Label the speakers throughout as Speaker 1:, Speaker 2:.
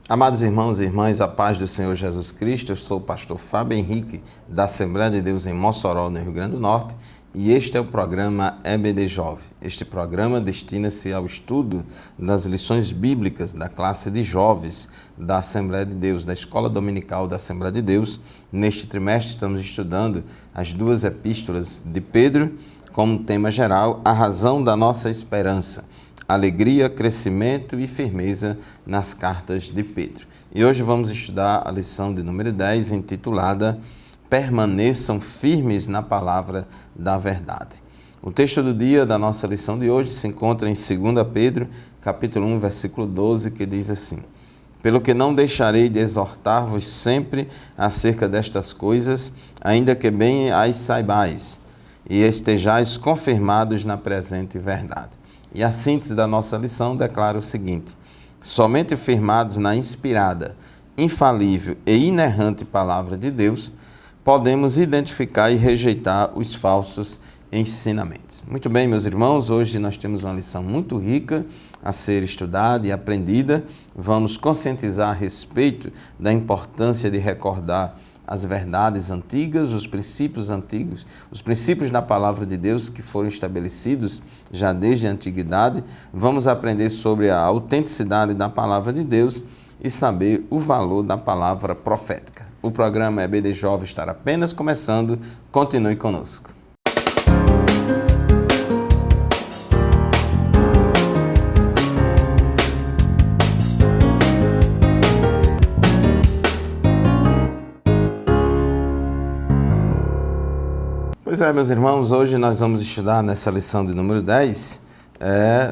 Speaker 1: Amados irmãos e irmãs, a paz do Senhor Jesus Cristo, eu sou o pastor Fábio Henrique, da Assembleia de Deus em Mossoró, no Rio Grande do Norte, e este é o programa EBD Jovem. Este programa destina-se ao estudo das lições bíblicas da classe de jovens da Assembleia de Deus, da Escola Dominical da Assembleia de Deus. Neste trimestre estamos estudando as duas epístolas de Pedro, como tema geral, a razão da nossa esperança. Alegria, crescimento e firmeza nas cartas de Pedro. E hoje vamos estudar a lição de número 10, intitulada Permaneçam firmes na palavra da verdade. O texto do dia da nossa lição de hoje se encontra em 2 Pedro, capítulo 1, versículo 12, que diz assim: Pelo que não deixarei de exortar-vos sempre acerca destas coisas, ainda que bem as saibais, e estejais confirmados na presente verdade. E a síntese da nossa lição declara o seguinte: somente firmados na inspirada, infalível e inerrante palavra de Deus, podemos identificar e rejeitar os falsos ensinamentos. Muito bem, meus irmãos, hoje nós temos uma lição muito rica a ser estudada e aprendida. Vamos conscientizar a respeito da importância de recordar as verdades antigas, os princípios antigos, os princípios da palavra de Deus que foram estabelecidos já desde a antiguidade. Vamos aprender sobre a autenticidade da palavra de Deus e saber o valor da palavra profética. O programa EBD Jovem estará apenas começando. Continue conosco. Pois é, meus irmãos, hoje nós vamos estudar nessa lição de número 10,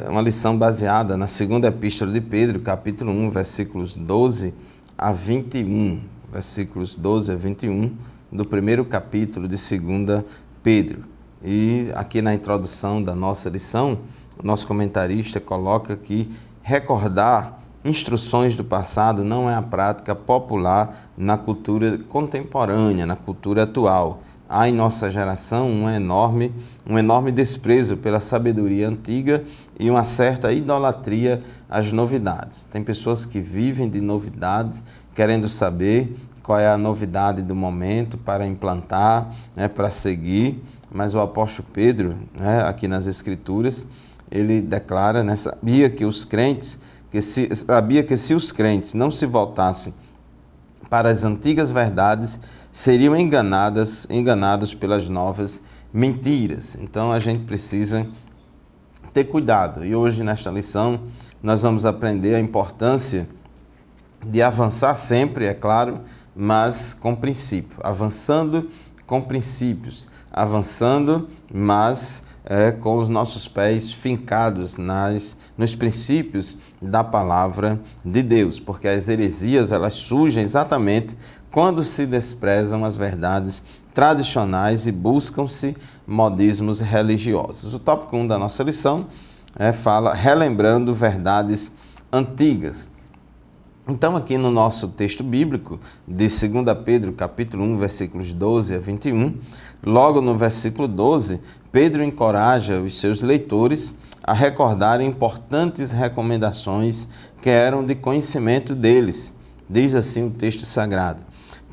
Speaker 1: uma lição baseada na segunda epístola de Pedro, capítulo 1, versículos 12 a 21, versículos 12 a 21, do primeiro capítulo de 2 Pedro. E aqui na introdução da nossa lição, o nosso comentarista coloca que recordar instruções do passado não é a prática popular na cultura contemporânea, na cultura atual. Há em nossa geração um enorme desprezo pela sabedoria antiga e uma certa idolatria às novidades. Tem pessoas que vivem de novidades, querendo saber qual é a novidade do momento para implantar, para seguir, mas o apóstolo Pedro, aqui nas Escrituras, ele declara, sabia que se os crentes não se voltassem para as antigas verdades, seriam enganados pelas novas mentiras. Então a gente precisa ter cuidado. E hoje, nesta lição, nós vamos aprender a importância de avançar sempre, é claro, mas com princípio. Avançando com princípios. Avançando, mas com os nossos pés fincados nos princípios da palavra de Deus. Porque as heresias, elas surgem exatamente quando se desprezam as verdades tradicionais e buscam-se modismos religiosos. O tópico 1 da nossa lição fala relembrando verdades antigas. Então, aqui no nosso texto bíblico de 2 Pedro, capítulo 1, versículos 12 a 21, logo no versículo 12, Pedro encoraja os seus leitores a recordarem importantes recomendações que eram de conhecimento deles. Diz assim o texto sagrado: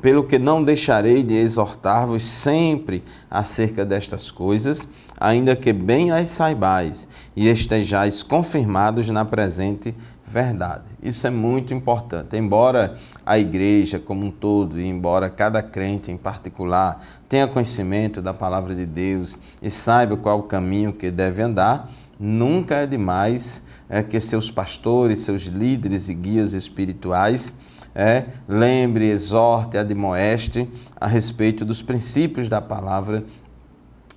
Speaker 1: Pelo que não deixarei de exortar-vos sempre acerca destas coisas, ainda que bem as saibais e estejais confirmados na presente verdade. Isso é muito importante. Embora a igreja como um todo, e embora cada crente em particular tenha conhecimento da palavra de Deus e saiba qual o caminho que deve andar, nunca é demais que seus pastores, seus líderes e guias espirituais lembre, exorte, admoeste a respeito dos princípios da palavra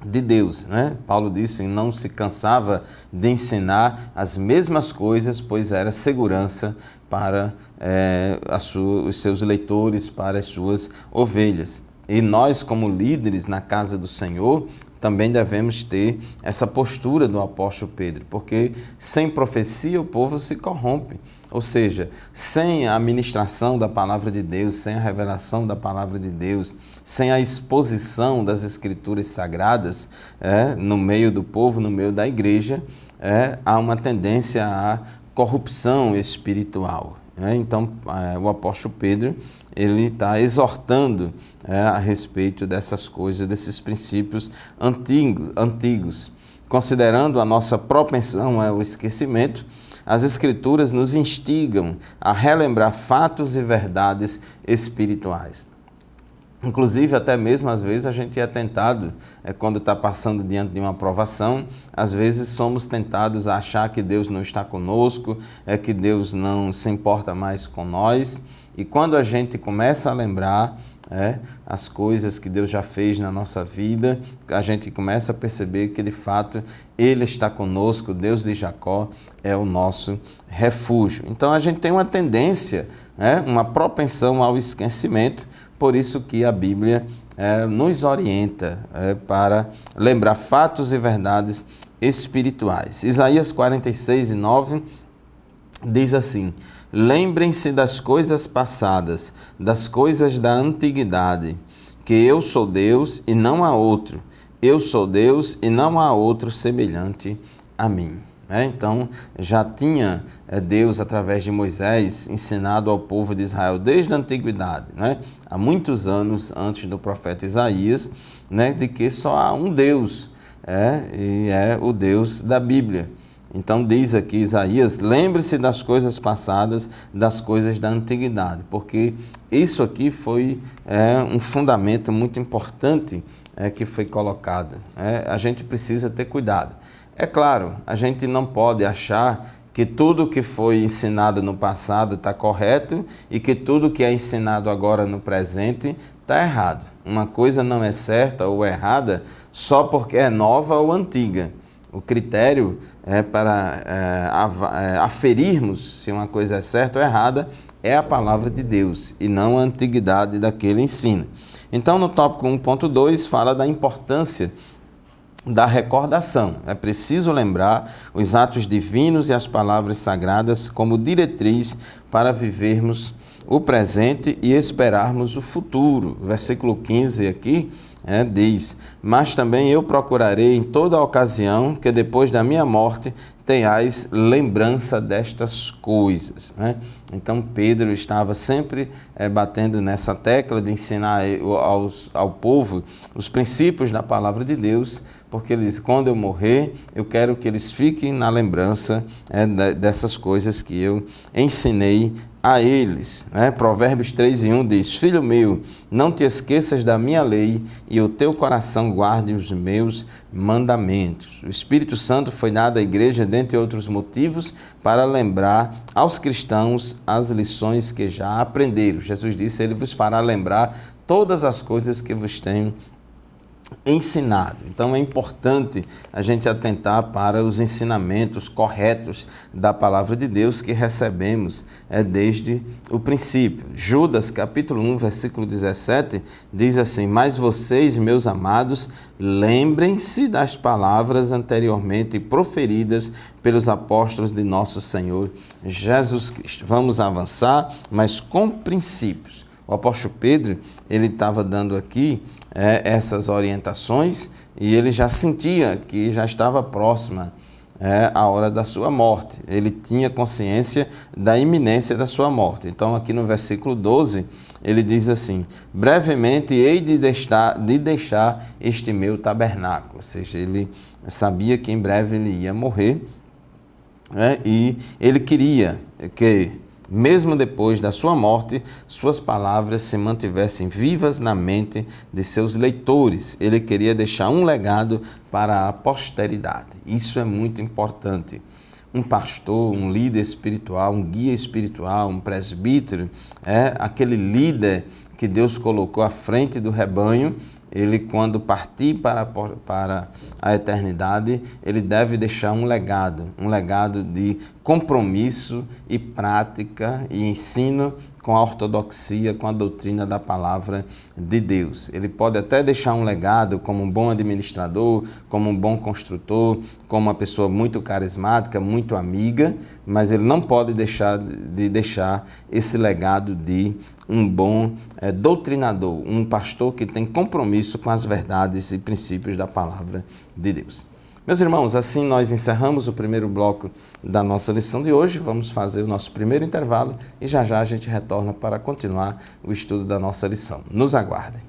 Speaker 1: de Deus. Paulo disse que não se cansava de ensinar as mesmas coisas, pois era segurança para os seus leitores, para as suas ovelhas. E nós, como líderes na casa do Senhor, também devemos ter essa postura do apóstolo Pedro, porque sem profecia o povo se corrompe. Ou seja, sem a ministração da palavra de Deus, sem a revelação da palavra de Deus, sem a exposição das Escrituras sagradas no meio do povo, no meio da igreja, há uma tendência à corrupção espiritual. né? Então, o apóstolo Pedro, ele está exortando a respeito dessas coisas, desses princípios antigos. Considerando a nossa propensão ao esquecimento, as Escrituras nos instigam a relembrar fatos e verdades espirituais. Inclusive, até mesmo às vezes a gente é tentado, quando está passando diante de uma provação, às vezes somos tentados a achar que Deus não está conosco, que Deus não se importa mais com nós. E quando a gente começa a lembrar as coisas que Deus já fez na nossa vida, a gente começa a perceber que de fato Ele está conosco, Deus de Jacó é o nosso refúgio. Então a gente tem uma tendência, uma propensão ao esquecimento, por isso que a Bíblia nos orienta para lembrar fatos e verdades espirituais. Isaías 46:9 diz assim: lembrem-se das coisas passadas, das coisas da antiguidade, que eu sou Deus e não há outro. Eu sou Deus e não há outro semelhante a mim. Então, já tinha Deus, através de Moisés, ensinado ao povo de Israel desde a antiguidade, há muitos anos antes do profeta Isaías, de que só há um Deus, e é o Deus da Bíblia. Então diz aqui Isaías, lembre-se das coisas passadas, das coisas da antiguidade, porque isso aqui foi um fundamento muito importante que foi colocado. A gente precisa ter cuidado. É claro, a gente não pode achar que tudo que foi ensinado no passado está correto e que tudo que é ensinado agora no presente está errado. Uma coisa não é certa ou errada só porque é nova ou antiga. O critério para aferirmos se uma coisa é certa ou errada é a palavra de Deus e não a antiguidade daquele ensino. Então, no tópico 1.2, fala da importância da recordação. É preciso lembrar os atos divinos e as palavras sagradas como diretriz para vivermos o presente e esperarmos o futuro. Versículo 15 aqui diz: mas também eu procurarei em toda ocasião que depois da minha morte tenhais lembrança destas coisas. Então Pedro estava sempre batendo nessa tecla de ensinar ao povo os princípios da palavra de Deus, porque ele diz, quando eu morrer, eu quero que eles fiquem na lembrança dessas coisas que eu ensinei a eles. Provérbios 3:1 diz: filho meu, não te esqueças da minha lei e o teu coração guarde os meus mandamentos. O Espírito Santo foi dado à igreja, dentre outros motivos, para lembrar aos cristãos as lições que já aprenderam. Jesus disse, ele vos fará lembrar todas as coisas que vos tenho ensinado. Então é importante a gente atentar para os ensinamentos corretos da palavra de Deus que recebemos desde o princípio. Judas, capítulo 1, versículo 17, diz assim: mas vocês, meus amados, lembrem-se das palavras anteriormente proferidas pelos apóstolos de nosso Senhor Jesus Cristo. Vamos avançar, mas com princípios. O apóstolo Pedro, ele estava dando aqui essas orientações e ele já sentia que já estava próxima a hora da sua morte. Ele tinha consciência da iminência da sua morte. Então, aqui no versículo 12, ele diz assim: brevemente hei de deixar este meu tabernáculo. Ou seja, ele sabia que em breve ele ia morrer, e ele queria que, mesmo depois da sua morte, suas palavras se mantivessem vivas na mente de seus leitores. Ele queria deixar um legado para a posteridade. Isso é muito importante. Um pastor, um líder espiritual, um guia espiritual, um presbítero, aquele líder que Deus colocou à frente do rebanho. Ele, quando partir para a eternidade, ele deve deixar um legado de compromisso e prática e ensino com a ortodoxia, com a doutrina da palavra de Deus. Ele pode até deixar um legado como um bom administrador, como um bom construtor, como uma pessoa muito carismática, muito amiga, mas ele não pode deixar esse legado de um bom doutrinador, um pastor que tem compromisso com as verdades e princípios da palavra de Deus. Meus irmãos, assim nós encerramos o primeiro bloco da nossa lição de hoje. Vamos fazer o nosso primeiro intervalo e já já a gente retorna para continuar o estudo da nossa lição. Nos aguardem.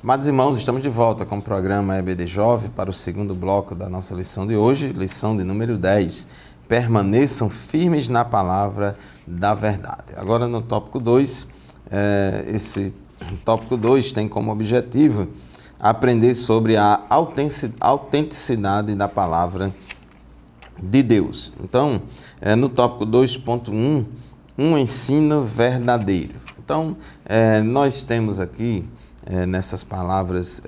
Speaker 1: Amados irmãos, estamos de volta com o programa EBD Jovem para o segundo bloco da nossa lição de hoje, lição de número 10. Permaneçam firmes na palavra da verdade. Agora no tópico 2, esse tópico 2 tem como objetivo aprender sobre a autenticidade da palavra de Deus. Então, no tópico 2.1, um ensino verdadeiro. Então, nós temos aqui nessas palavras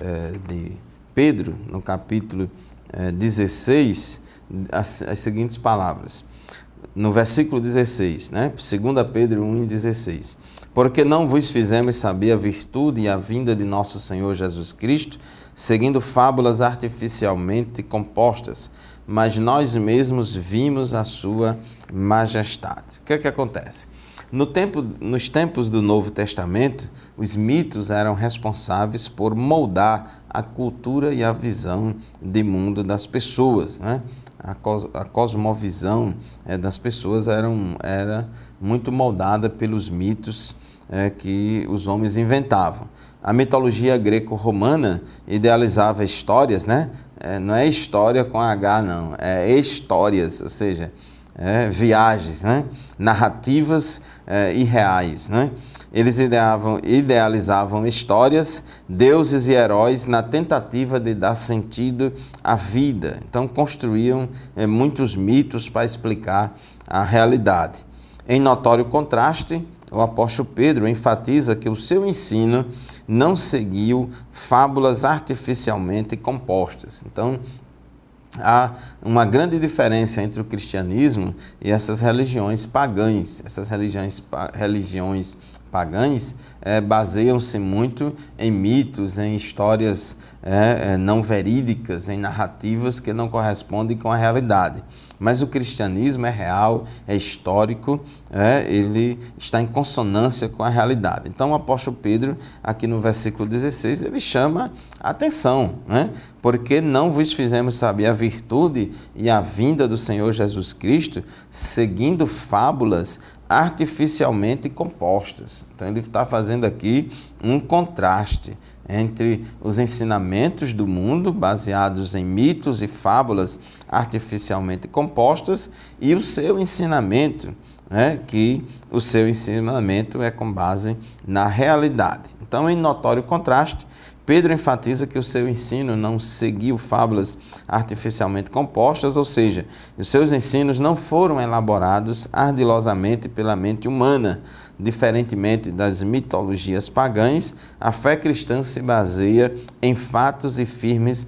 Speaker 1: de Pedro, no capítulo 16, as seguintes palavras. No versículo 16, né? 2 Pedro 1:16. Porque não vos fizemos saber a virtude e a vinda de nosso Senhor Jesus Cristo, seguindo fábulas artificialmente compostas, mas nós mesmos vimos a sua majestade. O que é que acontece? Nos tempos do Novo Testamento, os mitos eram responsáveis por moldar a cultura e a visão de mundo das pessoas, né? A cosmovisão das pessoas era muito moldada pelos mitos que os homens inventavam. A mitologia greco-romana idealizava histórias, né? Não é história com H, não, é histórias, ou seja, viagens, né? Narrativas irreais, né? Eles idealizavam histórias, deuses e heróis na tentativa de dar sentido à vida. Então construíam muitos mitos para explicar a realidade. Em notório contraste, o apóstolo Pedro enfatiza que o seu ensino não seguiu fábulas artificialmente compostas. Então, há uma grande diferença entre o cristianismo e essas religiões pagãs. Essas religiões pagãs baseiam-se muito em mitos, em histórias não verídicas, em narrativas que não correspondem com a realidade. Mas o cristianismo é real, é histórico, ele está em consonância com a realidade. Então o apóstolo Pedro, aqui no versículo 16, ele chama a atenção, né? Porque não vos fizemos saber a virtude e a vinda do Senhor Jesus Cristo, seguindo fábulas artificialmente compostas. Então ele está fazendo aqui um contraste entre os ensinamentos do mundo, baseados em mitos e fábulas artificialmente compostas, e o seu ensinamento, que o seu ensinamento é com base na realidade. Então, em notório contraste, Pedro enfatiza que o seu ensino não seguiu fábulas artificialmente compostas, ou seja, os seus ensinos não foram elaborados ardilosamente pela mente humana. Diferentemente das mitologias pagãs, a fé cristã se baseia em fatos e firmes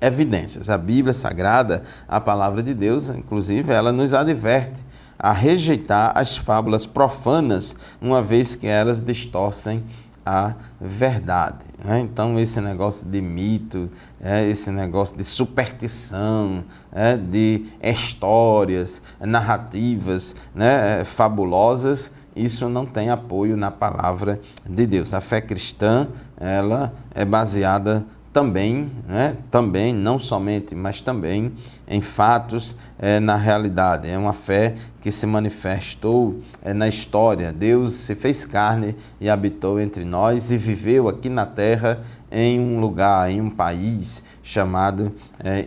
Speaker 1: evidências. A Bíblia Sagrada, a Palavra de Deus, inclusive, ela nos adverte a rejeitar as fábulas profanas, uma vez que elas distorcem a verdade. Então, esse negócio de mito, esse negócio de superstição, de histórias, narrativas, fabulosas, isso não tem apoio na palavra de Deus. A fé cristã, ela é baseada também, não somente, mas também em fatos, na realidade. É uma fé que se manifestou na história. Deus se fez carne e habitou entre nós e viveu aqui na terra em um lugar, em um país chamado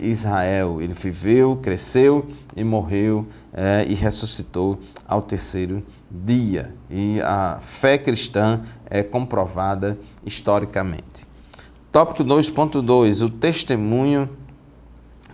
Speaker 1: Israel. Ele viveu, cresceu e morreu e ressuscitou ao terceiro dia. E a fé cristã é comprovada historicamente. Tópico 2.2, o testemunho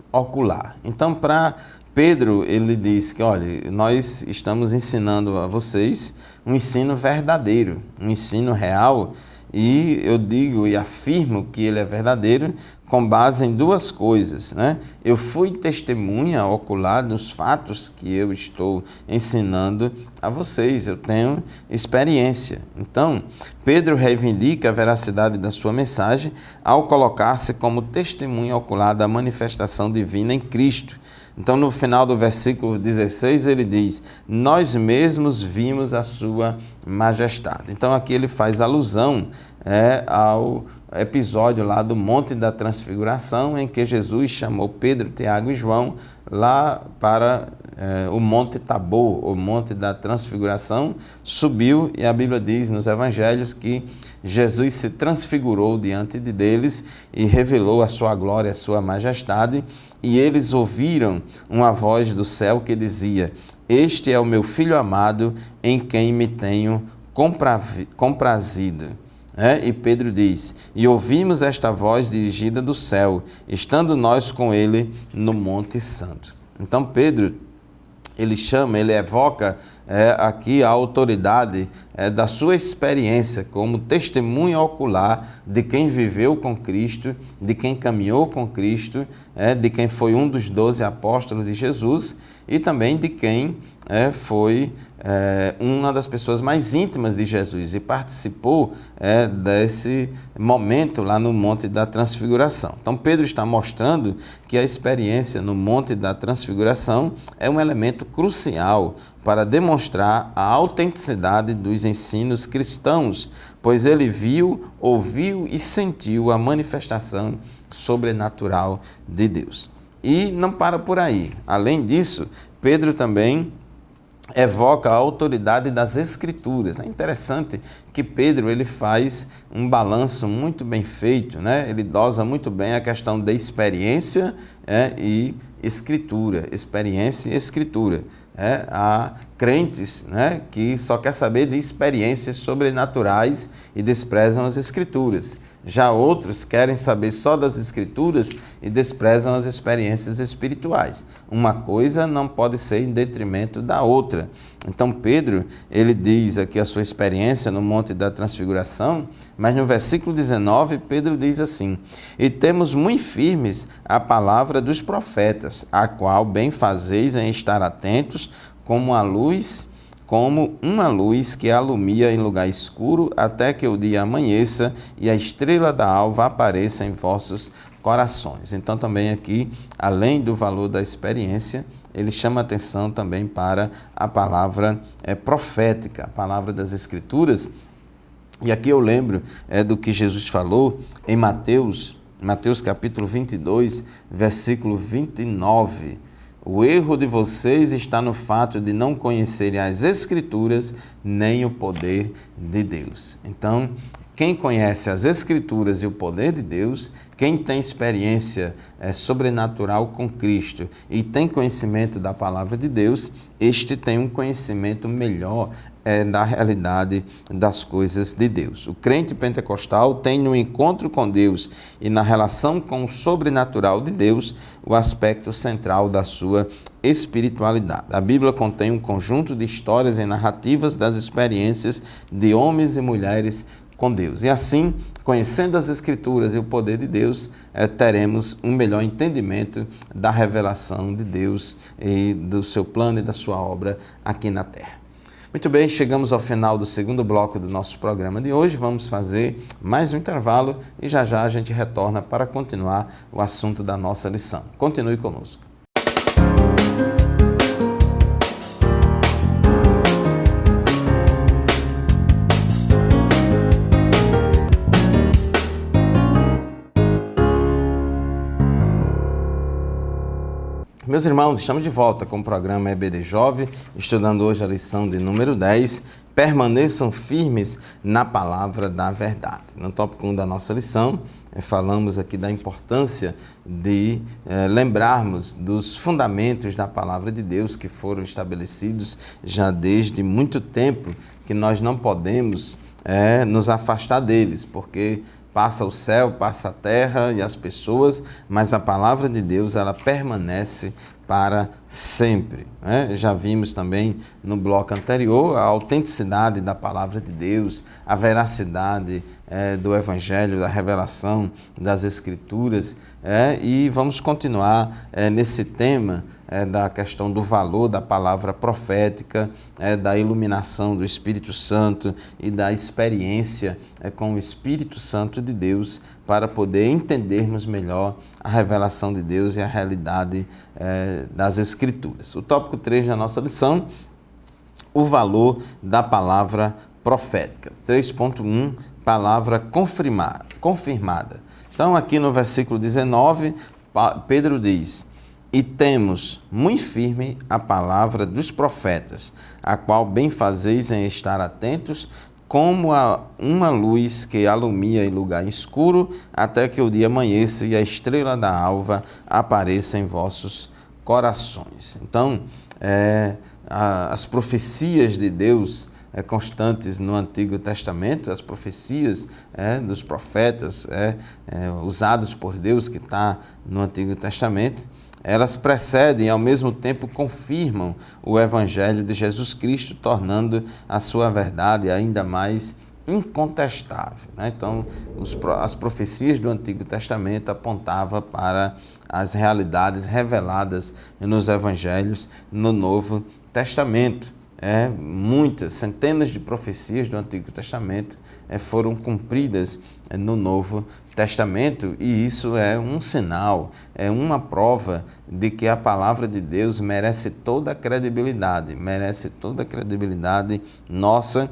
Speaker 1: ocular. Então, para Pedro, ele diz que, olha, nós estamos ensinando a vocês um ensino verdadeiro, um ensino real, e eu digo e afirmo que ele é verdadeiro com base em duas coisas, né? Eu fui testemunha ocular dos fatos que eu estou ensinando a vocês, eu tenho experiência. Então, Pedro reivindica a veracidade da sua mensagem ao colocar-se como testemunha ocular da manifestação divina em Cristo. Então, no final do versículo 16, ele diz: nós mesmos vimos a sua majestade. Então, aqui ele faz alusão ao episódio lá do Monte da Transfiguração, em que Jesus chamou Pedro, Tiago e João lá para o Monte Tabor, o Monte da Transfiguração, subiu, e a Bíblia diz nos Evangelhos que Jesus se transfigurou diante deles e revelou a sua glória, a sua majestade, e eles ouviram uma voz do céu que dizia: este é o meu Filho amado, em quem me tenho comprazido. E Pedro diz: e ouvimos esta voz dirigida do céu, estando nós com ele no Monte Santo. Então Pedro, ele evoca aqui a autoridade da sua experiência como testemunha ocular de quem viveu com Cristo, de quem caminhou com Cristo, de quem foi um dos 12 apóstolos de Jesus e também de quem foi uma das pessoas mais íntimas de Jesus e participou desse momento lá no Monte da Transfiguração. Então Pedro está mostrando que a experiência no Monte da Transfiguração é um elemento crucial para demonstrar a autenticidade dos ensinos cristãos, pois ele viu, ouviu e sentiu a manifestação sobrenatural de Deus. E não para por aí. Além disso, Pedro também evoca a autoridade das Escrituras. É interessante que Pedro ele faz um balanço muito bem feito, né? Ele dosa muito bem a questão da experiência e Escritura, experiência e Escritura. Há crentes, que só quer saber de experiências sobrenaturais e desprezam as Escrituras. Já outros querem saber só das Escrituras e desprezam as experiências espirituais. Uma coisa não pode ser em detrimento da outra. Então Pedro, ele diz aqui a sua experiência no Monte da Transfiguração, mas no versículo 19, Pedro diz assim: e temos muito firmes a palavra dos profetas, a qual bem fazeis em estar atentos, como uma luz que alumia em lugar escuro, até que o dia amanheça e a estrela da alva apareça em vossos corações. Então também aqui, além do valor da experiência, ele chama atenção também para a palavra profética, a palavra das Escrituras. E aqui eu lembro do que Jesus falou em Mateus capítulo 22, versículo 29. O erro de vocês está no fato de não conhecerem as Escrituras nem o poder de Deus. Então, quem conhece as Escrituras e o poder de Deus, quem tem experiência sobrenatural com Cristo e tem conhecimento da palavra de Deus, este tem um conhecimento melhor da realidade das coisas de Deus. O crente pentecostal tem no encontro com Deus e na relação com o sobrenatural de Deus o aspecto central da sua espiritualidade. A Bíblia contém um conjunto de histórias e narrativas das experiências de homens e mulheres com Deus. E assim, conhecendo as Escrituras e o poder de Deus, teremos um melhor entendimento da revelação de Deus e do seu plano e da sua obra aqui na Terra. Muito bem, chegamos ao final do segundo bloco do nosso programa de hoje. Vamos fazer mais um intervalo e já já a gente retorna para continuar o assunto da nossa lição. Continue conosco. Meus irmãos, estamos de volta com o programa EBD Jovem, estudando hoje a lição de número 10, permaneçam firmes na palavra da verdade. No tópico 1 da nossa lição, falamos aqui da importância de lembrarmos dos fundamentos da palavra de Deus que foram estabelecidos já desde muito tempo, que nós não podemos nos afastar deles, porque passa o céu, passa a terra e as pessoas, mas a palavra de Deus, ela permanece para sempre. Já vimos também no bloco anterior a autenticidade da palavra de Deus, a veracidade do Evangelho, da revelação das Escrituras, e vamos continuar nesse tema da questão do valor da palavra profética, da iluminação do Espírito Santo e da experiência com o Espírito Santo de Deus para poder entendermos melhor a revelação de Deus e a realidade das Escrituras. O tópico 3 da nossa lição, o valor da palavra profética. 3.1, palavra confirmada. Então, aqui no versículo 19, Pedro diz: e temos muito firme a palavra dos profetas, a qual bem fazeis em estar atentos, como a uma luz que alumia em lugar escuro, até que o dia amanheça e a estrela da alva apareça em vossos corações. Então, as profecias de Deus constantes no Antigo Testamento, as profecias dos profetas usados por Deus, que está no Antigo Testamento, elas precedem e ao mesmo tempo confirmam o Evangelho de Jesus Cristo, tornando a sua verdade ainda mais incontestável. Então, as profecias do Antigo Testamento apontavam para as realidades reveladas nos Evangelhos no Novo Testamento. Muitas, centenas de profecias do Antigo Testamento foram cumpridas no Novo Testamento, e isso é um sinal, é uma prova de que a palavra de Deus merece toda a credibilidade nossa,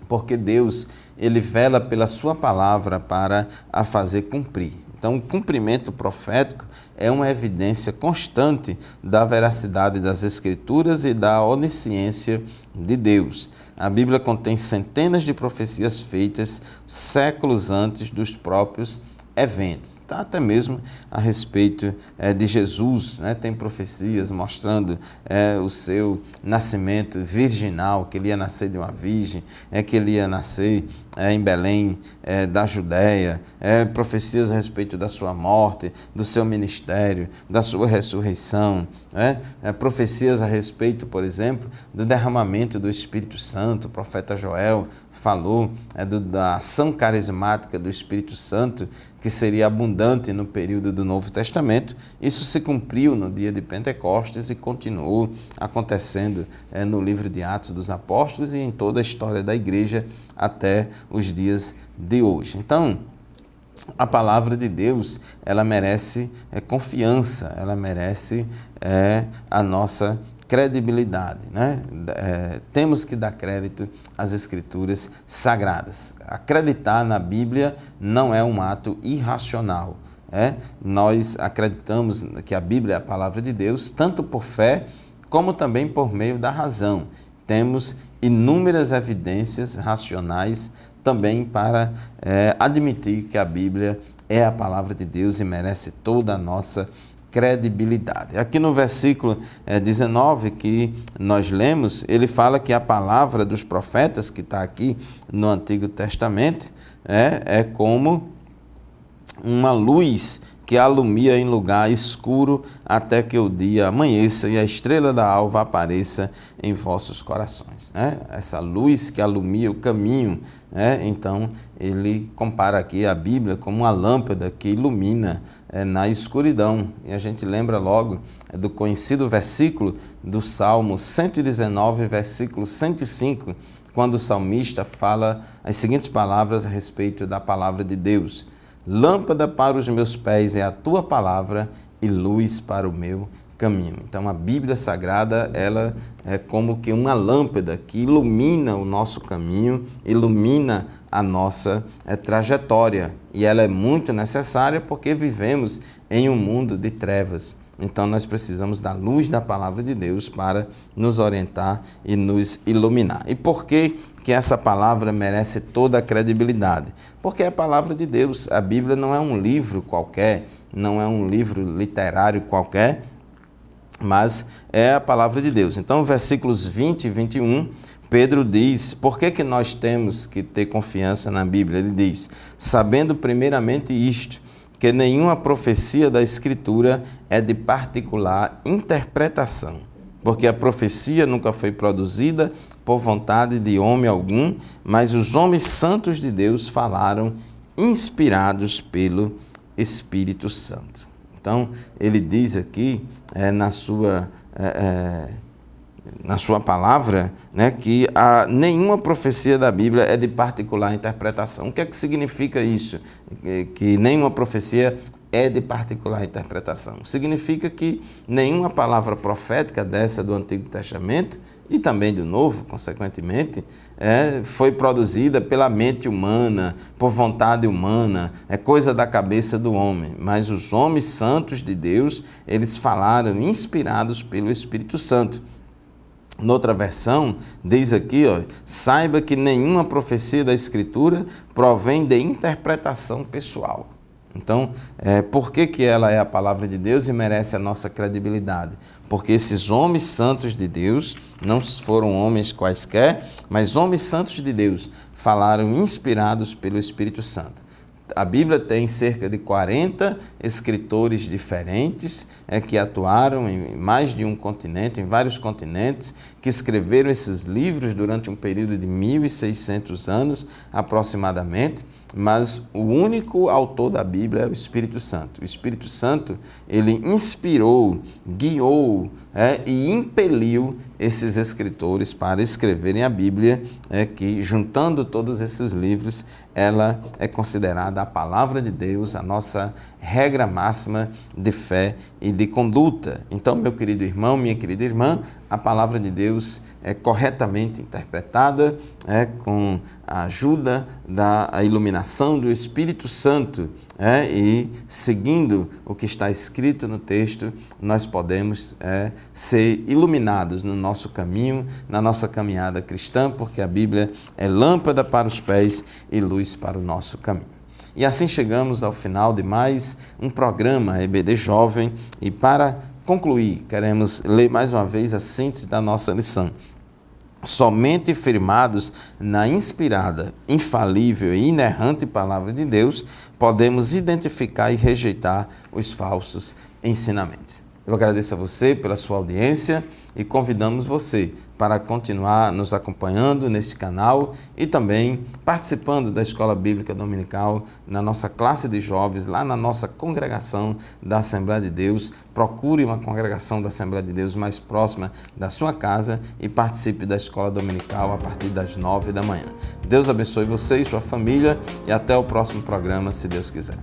Speaker 1: porque Deus, ele vela pela sua palavra para a fazer cumprir. Então, o cumprimento profético é uma evidência constante da veracidade das Escrituras e da onisciência de Deus. A Bíblia contém centenas de profecias feitas séculos antes dos próprios eventos, até mesmo a respeito de Jesus, tem profecias mostrando o seu nascimento virginal, que ele ia nascer de uma virgem, que ele ia nascer em Belém da Judéia, profecias a respeito da sua morte, do seu ministério, da sua ressurreição, profecias a respeito, por exemplo, do derramamento do Espírito Santo. O profeta Joel falou da ação carismática do Espírito Santo, que seria abundante no período do Novo Testamento. Isso se cumpriu no dia de Pentecostes e continuou acontecendo no livro de Atos dos Apóstolos e em toda a história da igreja até os dias de hoje. Então, a palavra de Deus, ela merece confiança, ela merece a nossa credibilidade, temos que dar crédito às Escrituras sagradas. Acreditar na Bíblia não é um ato irracional. Nós acreditamos que a Bíblia é a palavra de Deus, tanto por fé, como também por meio da razão. Temos inúmeras evidências racionais também para admitir que a Bíblia é a palavra de Deus e merece toda a nossa credibilidade. Aqui no versículo 19 que nós lemos, ele fala que a palavra dos profetas, que está aqui no Antigo Testamento, é como uma luz que alumia em lugar escuro até que o dia amanheça e a estrela da alva apareça em vossos corações. Essa luz que alumia o caminho, então ele compara aqui a Bíblia como uma lâmpada que ilumina na escuridão. E a gente lembra logo do conhecido versículo do Salmo 119, versículo 105, quando o salmista fala as seguintes palavras a respeito da palavra de Deus: lâmpada para os meus pés é a tua palavra e luz para o meu caminho. Então, a Bíblia Sagrada, ela é como que uma lâmpada que ilumina o nosso caminho, ilumina a nossa trajetória. E ela é muito necessária porque vivemos em um mundo de trevas. Então, nós precisamos da luz da palavra de Deus para nos orientar e nos iluminar. E por que essa palavra merece toda a credibilidade? Porque é a palavra de Deus. A Bíblia não é um livro qualquer, não é um livro literário qualquer, mas é a palavra de Deus. Então, versículos 20 e 21, Pedro diz, por que nós temos que ter confiança na Bíblia? Ele diz, sabendo primeiramente isto, que nenhuma profecia da Escritura é de particular interpretação, porque a profecia nunca foi produzida por vontade de homem algum, mas os homens santos de Deus falaram inspirados pelo Espírito Santo. Então, ele diz aqui na sua palavra, né, que nenhuma profecia da Bíblia é de particular interpretação. O que é que significa isso? Que nenhuma profecia é de particular interpretação. Significa que nenhuma palavra profética dessa do Antigo Testamento e também do Novo, consequentemente, foi produzida pela mente humana, por vontade humana, é coisa da cabeça do homem. Mas os homens santos de Deus, eles falaram inspirados pelo Espírito Santo. Noutra versão, diz aqui, saiba que nenhuma profecia da Escritura provém de interpretação pessoal. Então, por que ela é a palavra de Deus e merece a nossa credibilidade? Porque esses homens santos de Deus, não foram homens quaisquer, mas homens santos de Deus, falaram inspirados pelo Espírito Santo. A Bíblia tem cerca de 40 escritores diferentes que atuaram em mais de um continente, em vários continentes, que escreveram esses livros durante um período de 1.600 anos aproximadamente, mas o único autor da Bíblia é o Espírito Santo. O Espírito Santo, ele inspirou, guiou e impeliu esses escritores para escreverem a Bíblia, que, juntando todos esses livros, ela é considerada a palavra de Deus, a nossa regra máxima de fé e de conduta. Então, meu querido irmão, minha querida irmã, a palavra de Deus é corretamente interpretada, com a ajuda da iluminação do Espírito Santo, e seguindo o que está escrito no texto, nós podemos ser iluminados no nosso caminho, na nossa caminhada cristã, porque a Bíblia é lâmpada para os pés e luz para o nosso caminho. E assim chegamos ao final de mais um programa EBD Jovem, e para concluir, queremos ler mais uma vez a síntese da nossa lição. Somente firmados na inspirada, infalível e inerrante palavra de Deus, podemos identificar e rejeitar os falsos ensinamentos. Eu agradeço a você pela sua audiência e convidamos você para continuar nos acompanhando neste canal e também participando da Escola Bíblica Dominical na nossa classe de jovens, lá na nossa congregação da Assembleia de Deus. Procure uma congregação da Assembleia de Deus mais próxima da sua casa e participe da Escola Dominical a partir das 9 da manhã. Deus abençoe você e sua família e até o próximo programa, se Deus quiser.